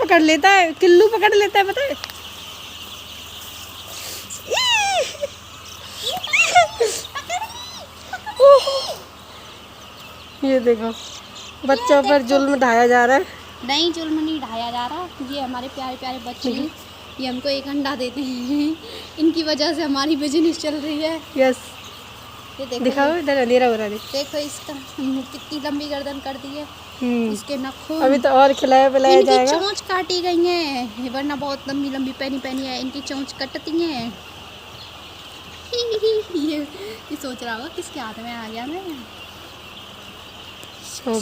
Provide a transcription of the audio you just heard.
पकड़ लेता है, किल्लू पकड़ लेता है, पता है। ये देखो बच्चों पर जुल्म ढाया जा रहा है। नहीं, जुल्म नहीं ढाया जा रहा। ये हमारे प्यारे प्यारे बच्चे हैं, ये हमको एक अंडा देते हैं, इनकी वजह से हमारी बिजनेस चल रही है। यस, ये देखो, दिखाओ इधर अंधेरा हो रहा है। देखो इसका कितनी लंबी गर्दन कर दी है, इसके नाखून। अभी तो और खिलाया पिलाया इनकी जाएगा। चोंच काटी गई है, वरना बहुत लंबी लंबी पहनी है, इनकी चोंच कटती है। ये सोच रहा होगा किसके हाथ में आ गया मैं। हो गया।